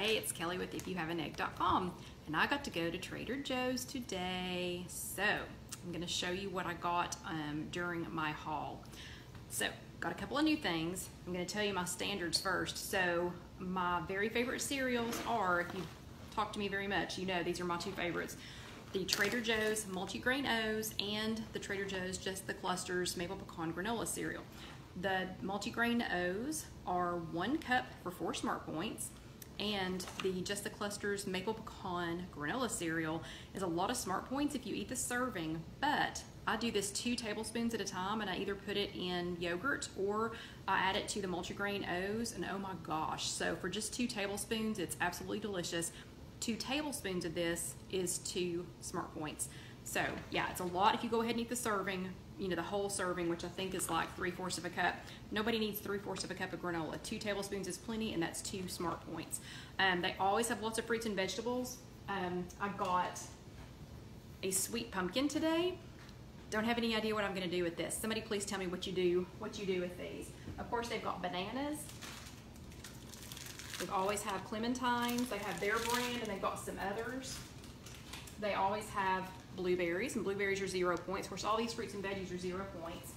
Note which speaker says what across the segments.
Speaker 1: Hey, it's Kelly with ifyouhaveanegg.com, and I got to go to Trader Joe's today. So I'm going to show you what I got during my haul. So got a couple of new things. I'm going to tell you my standards first. So my very favorite cereals are, if you talk to me very much, you know these are my two favorites. The Trader Joe's Multigrain O's and the Trader Joe's Just the Clusters Maple Pecan Granola Cereal. The Multigrain O's are 1 cup for 4 smart points, and the Just the Clusters Maple Pecan Granola Cereal is a lot of smart points if you eat the serving, but I do this 2 tablespoons at a time, and I either put it in yogurt or I add it to the Multigrain O's, and oh my gosh, so for just 2 tablespoons, it's absolutely delicious. 2 tablespoons of this is 2 smart points. So yeah, it's a lot if you go ahead and eat the serving, you know, the whole serving, which I think is like 3/4 of a cup. Nobody needs 3/4 of a cup of granola. 2 tablespoons is plenty, and that's 2 smart points. They always have lots of fruits and vegetables. I got a sweet pumpkin today. Don't have any idea what I'm going to do with this. Somebody please tell me what you do with these. Of course, they've got bananas. They always have clementines. They have their brand, and they've got some others. They always have blueberries, and blueberries are 0 points. Of course, all these fruits and veggies are 0 points.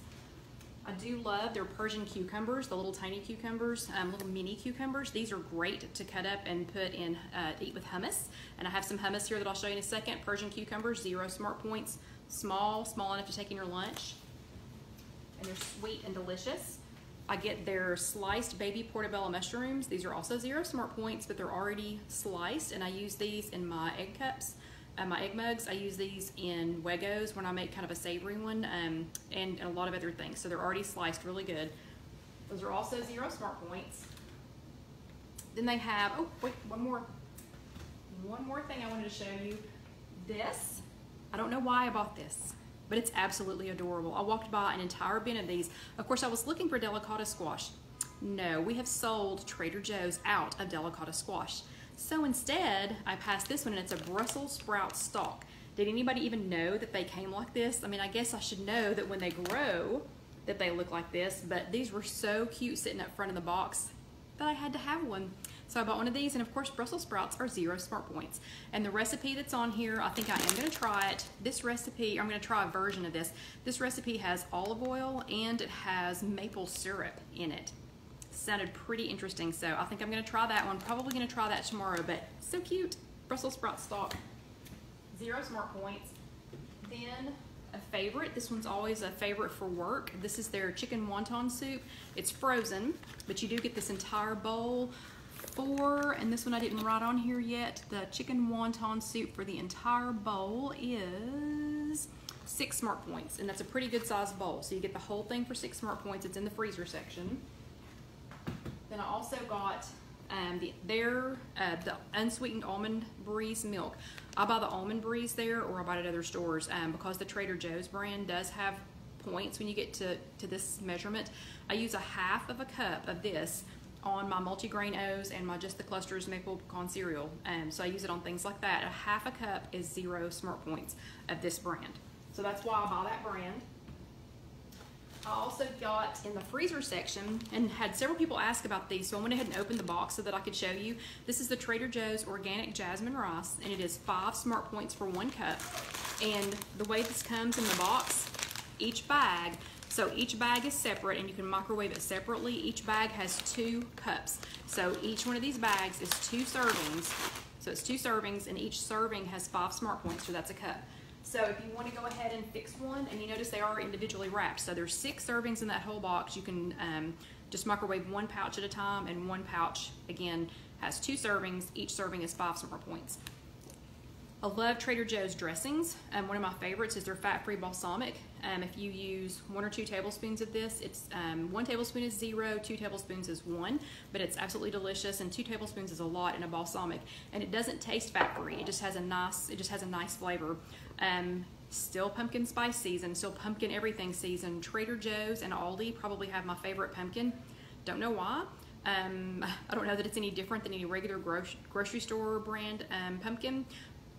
Speaker 1: I do love their Persian cucumbers, the little tiny cucumbers, little mini cucumbers. These are great to cut up and put in, eat with hummus. And I have some hummus here that I'll show you in a second. Persian cucumbers, 0 smart points. Small enough to take in your lunch. And they're sweet and delicious. I get their sliced baby portobello mushrooms. These are also 0 smart points, but they're already sliced, and I use these in my egg cups. My egg mugs, I use these in Waggos when I make kind of a savory one, and a lot of other things. So they're already sliced really good. Those are also 0 smart points. Then they have, oh wait, one more thing I wanted to show you. This, I don't know why I bought this, but it's absolutely adorable. I walked by an entire bin of these. Of course, I was looking for delicata squash. No, we have sold Trader Joe's out of delicata squash. So instead, I passed this one, and it's a Brussels sprout stalk. Did anybody even know that they came like this? I mean, I guess I should know that when they grow that they look like this, but these were so cute sitting up front of the box that I had to have one. So I bought one of these, and of course, Brussels sprouts are 0 smart points. And the recipe that's on here, I think I am gonna try it. This recipe, I'm gonna try a version of this. This recipe has olive oil, and it has maple syrup in it. Sounded pretty interesting, so I think I'm gonna try that one. Probably gonna try that tomorrow, but so cute. Brussels sprout stalk, 0 smart points. Then a favorite, this one's always a favorite for work. This is their chicken wonton soup. It's frozen, but you do get this entire bowl for, and this one I didn't write on here yet, the chicken wonton soup for the entire bowl is 6 smart points, and that's a pretty good sized bowl. So you get the whole thing for 6 smart points. It's in the freezer section. Then I also got the unsweetened almond breeze milk. I buy the almond breeze there, or I buy it at other stores, because the Trader Joe's brand does have points when you get to this measurement. I use a 1/2 of a cup of this on my Multigrain O's and my Just the Clusters Maple Pecan cereal. So I use it on things like that. A 1/2 a cup is 0 smart points of this brand. So that's why I buy that brand. I also got in the freezer section, and had several people ask about these, so I went ahead and opened the box so that I could show you. This is the Trader Joe's Organic Jasmine Rice, and it is 5 smart points for 1 cup. And the way this comes in the box, each bag is separate, and you can microwave it separately. Each bag has 2 cups. So each one of these bags is 2 servings. So it's 2 servings, and each serving has 5 smart points, so that's a cup. So if you want to go ahead and fix one, and you notice they are individually wrapped, so there's 6 servings in that whole box. You can just microwave 1 pouch at a time, and 1 pouch, again, has 2 servings. Each serving is 5 smart points. I love Trader Joe's dressings. One of my favorites is their fat-free balsamic. If you use 1 or 2 tablespoons of this, it's 1 tablespoon is 0, 2 tablespoons is 1, but it's absolutely delicious, and 2 tablespoons is a lot in a balsamic, and it doesn't taste fat-free. It just has a nice flavor. Still pumpkin spice season, still pumpkin everything season. Trader Joe's and Aldi probably have my favorite pumpkin. Don't know why. I don't know that it's any different than any regular grocery store brand pumpkin,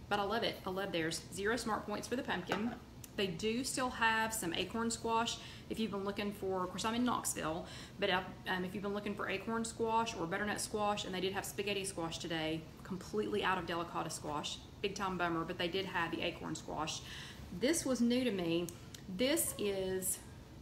Speaker 1: but I love it. I love theirs. 0 smart points for the pumpkin. They do still have some acorn squash. If you've been looking for, of course I'm in Knoxville, but if you've been looking for acorn squash or butternut squash, and they did have spaghetti squash today, completely out of delicata squash. Big time bummer, but they did have the acorn squash. This was new to me. This is,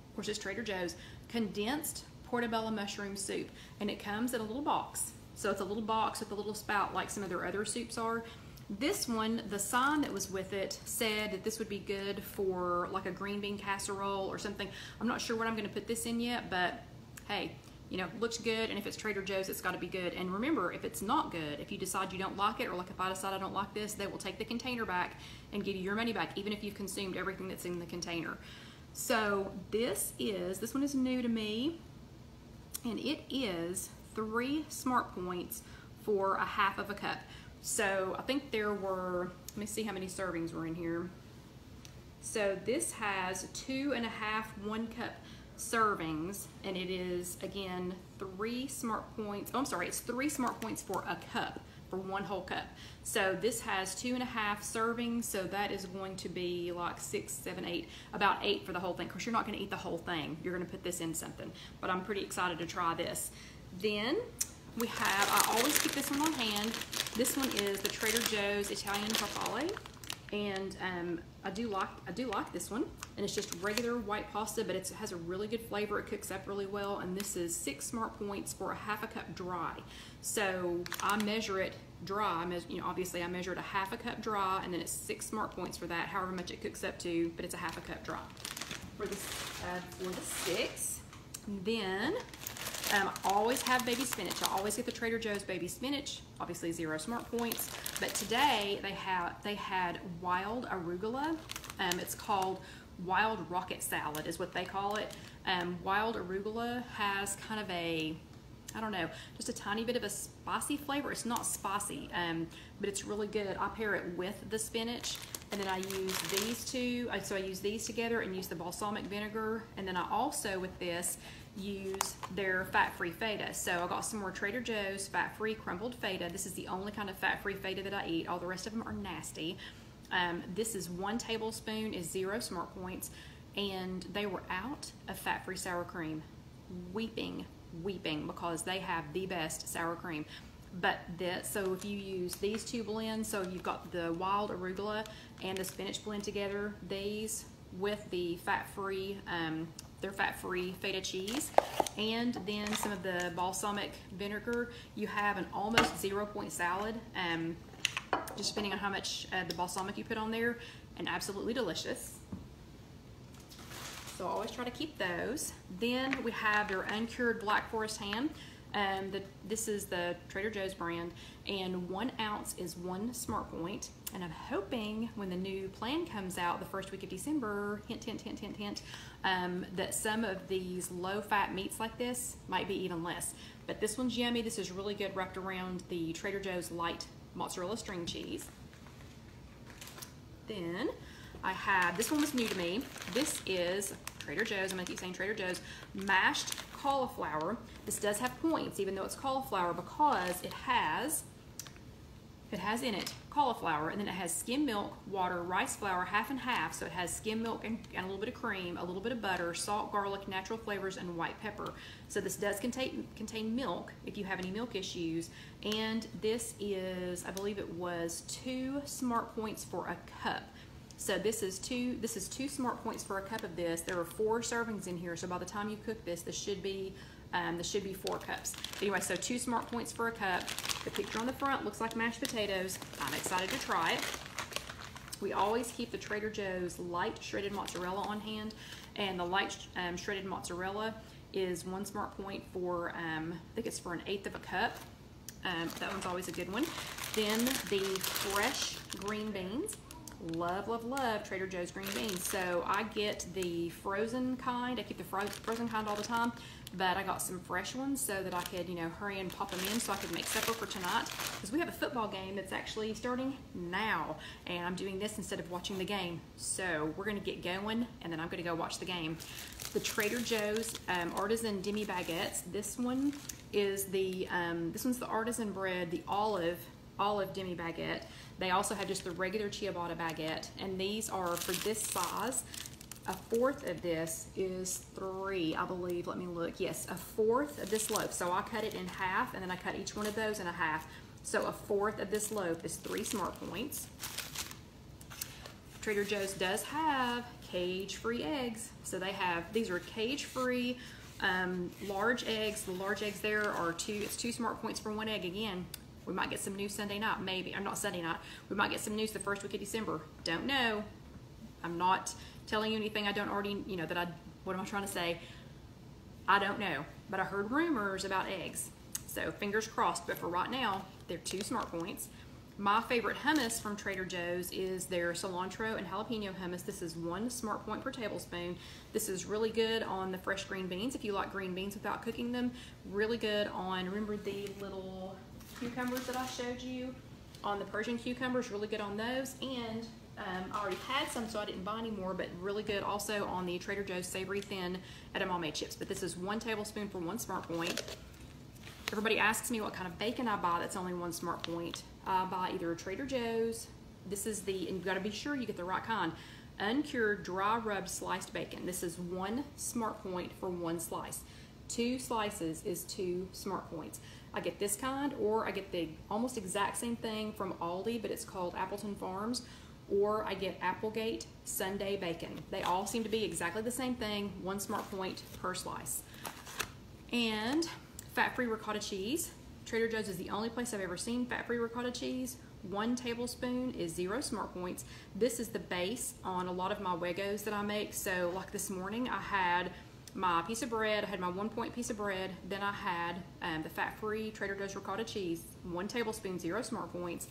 Speaker 1: of course it's Trader Joe's, condensed portobello mushroom soup, and it comes in a little box. So it's a little box with a little spout like some of their other soups are. This one, the sign that was with it said that this would be good for like a green bean casserole or something. I'm not sure what I'm going to put this in yet, but hey, you know, looks good, and if it's Trader Joe's, it's got to be good. And remember, if it's not good, if you decide you don't like it, or like if I decide I don't like this, they will take the container back and give you your money back, even if you've consumed everything that's in the container. So this one is new to me, and it is 3 Smart Points for a half of a cup. So I think there were, let me see how many servings were in here. So this has 2.5 1-cup servings, and it is, again, 3 Smart Points. Oh, I'm sorry, it's 3 Smart Points for a cup, for 1 whole cup. So this has 2.5 servings, so that is going to be like 6, 7, 8, about 8 for the whole thing. Of course, you're not going to eat the whole thing. You're going to put this in something, but I'm pretty excited to try this. Then we have, I always keep this one on hand. This one is the Trader Joe's Italian farfalle, and I do like this one, and it's just regular white pasta, but it has a really good flavor. It cooks up really well, and this is 6 Smart Points for a half a cup dry. So I measure it dry. You know, obviously I measure it a half a cup dry, and then it's 6 Smart Points for that, however much it cooks up to, but it's a half a cup dry for the 6. Then I always have baby spinach. I always get the Trader Joe's baby spinach, obviously 0 Smart Points. But today they had wild arugula. It's called wild rocket salad is what they call it. Wild arugula has kind of a, I don't know, just a tiny bit of a spicy flavor. It's not spicy, but it's really good. I pair it with the spinach, and then I use these two. So I use these together and use the balsamic vinegar, and then I also, with this, use their fat-free feta. So I got some more Trader Joe's fat-free crumbled feta. This is the only kind of fat-free feta that I eat. All the rest of them are nasty. This is 1 tablespoon is 0 Smart Points, and they were out of fat-free sour cream. Weeping because they have the best sour cream. But so if you use these 2 blends, so you've got the wild arugula and the spinach blend together, these with the fat-free, their fat-free feta cheese, and then some of the balsamic vinegar, you have an almost 0 point salad, just depending on how much the balsamic you put on there, and absolutely delicious. So I always try to keep those. Then we have their uncured Black Forest ham. This is the Trader Joe's brand, and 1 ounce is 1 Smart Point. And I'm hoping when the new plan comes out the first week of December, hint, hint, hint, hint, hint, that some of these low-fat meats like this might be even less. But this one's yummy. This is really good wrapped around the Trader Joe's light mozzarella string cheese. Then I have, this one was new to me. This is Trader Joe's, I'm gonna keep saying Trader Joe's, mashed cauliflower. This does have points, even though it's cauliflower, because it has in it cauliflower, and then it has skim milk, water, rice flour, half and half. So it has skim milk and a little bit of cream, a little bit of butter, salt, garlic, natural flavors, and white pepper. So this does contain milk if you have any milk issues. And this is, I believe it was 2 Smart Points for a cup. So this is two Smart Points for a cup of this. There are 4 servings in here, so by the time you cook this, this should be 4 cups. Anyway, so 2 Smart Points for a cup. The picture on the front looks like mashed potatoes. I'm excited to try it. We always keep the Trader Joe's light shredded mozzarella on hand, and the light shredded mozzarella is 1 Smart Point for, I think it's for 1/8 of a cup. That one's always a good one. Then the fresh green beans. Love, love, love Trader Joe's green beans. So I get the frozen kind. I keep the frozen kind all the time, but I got some fresh ones so that I could, you know, hurry and pop them in so I could make supper for tonight, because we have a football game that's actually starting now, and I'm doing this instead of watching the game. So we're gonna get going, and then I'm gonna go watch the game. The Trader Joe's artisan demi baguettes. This one is the this one's the artisan bread, the olive olive demi baguette. They also have just the regular ciabatta baguette, and these are for this size. A fourth of this is 3, I believe. Let me look. Yes, a fourth of this loaf. So I cut it in half, and then I cut each one of those in a half. So a fourth of this loaf is 3 Smart Points. Trader Joe's does have cage-free eggs. So they have, these are cage-free large eggs. The large eggs there are it's 2 Smart Points for 1 egg. Again, we might get some news Sunday night, maybe. Or not Sunday night. We might get some news the first week of December. Don't know. I'm not telling you anything I don't already, you know, what am I trying to say? I don't know. But I heard rumors about eggs. So fingers crossed. But for right now, they're 2 Smart Points. My favorite hummus from Trader Joe's is their cilantro and jalapeno hummus. This is 1 Smart Point per tablespoon. This is really good on the fresh green beans if you like green beans without cooking them. Really good on, remember the little cucumbers that I showed you? On the Persian cucumbers, really good on those. And I already had some, so I didn't buy any more, but really good also on the Trader Joe's Savory Thin edamame chips. But this is 1 tablespoon for 1 Smart Point. Everybody asks me what kind of bacon I buy that's only 1 Smart Point. I buy either a Trader Joe's. This is and you've got to be sure you get the right kind. Uncured, dry rubbed sliced bacon. This is 1 Smart Point for 1 slice. 2 slices is 2 Smart Points. I get this kind, or I get the almost exact same thing from Aldi, but it's called Appleton Farms, or I get Applegate Sunday Bacon. They all seem to be exactly the same thing, 1 Smart Point per slice. And fat-free ricotta cheese. Trader Joe's is the only place I've ever seen fat-free ricotta cheese. 1 tablespoon is 0 Smart Points. This is the base on a lot of my Wegos that I make. So like this morning, I had my piece of bread, I had my 1 point piece of bread, then I had the fat-free Trader Joe's ricotta cheese, 1 tablespoon, 0 Smart Points.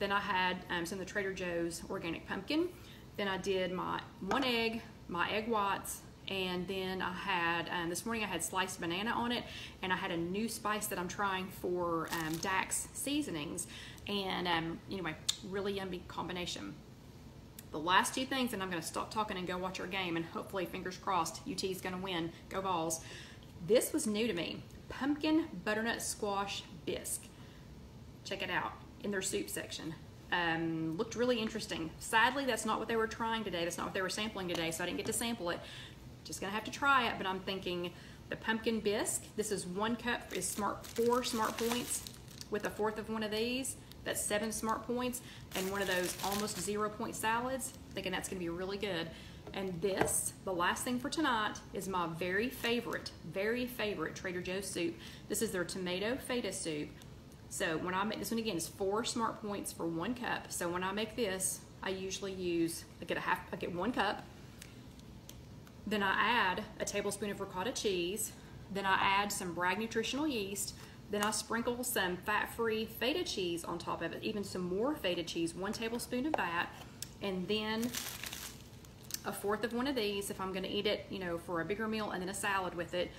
Speaker 1: Then I had some of the Trader Joe's organic pumpkin. Then I did my 1 egg, my egg whites, and then I had, this morning I had sliced banana on it, and I had a new spice that I'm trying for Dax seasonings. And anyway, really yummy combination. The last 2 things, and I'm going to stop talking and go watch our game, and hopefully, fingers crossed, UT is going to win. Go Vols. This was new to me. Pumpkin butternut squash bisque. Check it out in their soup section. Looked really interesting. Sadly, that's not what they were trying today. That's not what they were sampling today, so I didn't get to sample it. Just going to have to try it, but I'm thinking the pumpkin bisque, this is 1 cup, is 4 Smart Points with a fourth of 1 of these. That's 7 Smart Points, and 1 of those almost 0 point salads. Thinking that's going to be really good. And this, the last thing for tonight, is my very favorite Trader Joe's soup. This is their tomato feta soup. So when I make this one, again, is 4 Smart Points for 1 cup. So when I make this, I usually use, I get 1 cup. Then I add a tablespoon of ricotta cheese. Then I add some Bragg nutritional yeast. Then I sprinkle some fat-free feta cheese on top of it, even some more feta cheese, 1 tablespoon of that, and then a fourth of 1 of these if I'm going to eat it, you know, for a bigger meal, and then a salad with it.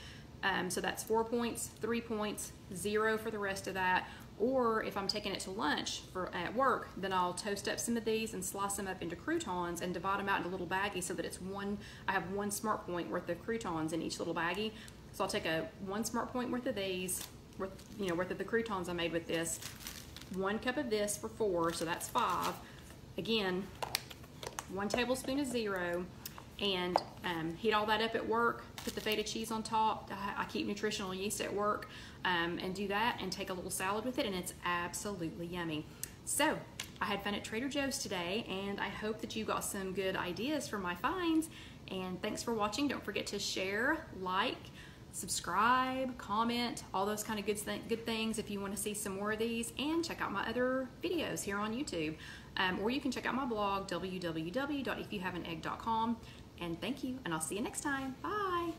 Speaker 1: So that's 4 points, 3 points, 0 for the rest of that. Or if I'm taking it to lunch at work, then I'll toast up some of these and slice them up into croutons and divide them out into little baggies so that it's I have 1 Smart Point worth of croutons in each little baggie. So I'll take a 1 Smart Point worth of these, worth of the croutons I made with this, 1 cup of this for 4, so that's 5. Again, 1 tablespoon of 0, and heat all that up at work, put the feta cheese on top. I keep nutritional yeast at work, and do that and take a little salad with it, and it's absolutely yummy. So I had fun at Trader Joe's today, and I hope that you got some good ideas from my finds, and thanks for watching. Don't forget to share, like, subscribe, comment, all those kind of good things if you want to see some more of these, and check out my other videos here on YouTube. Or you can check out my blog, www.ifyouhaveanegg.com. And thank you, and I'll see you next time. Bye.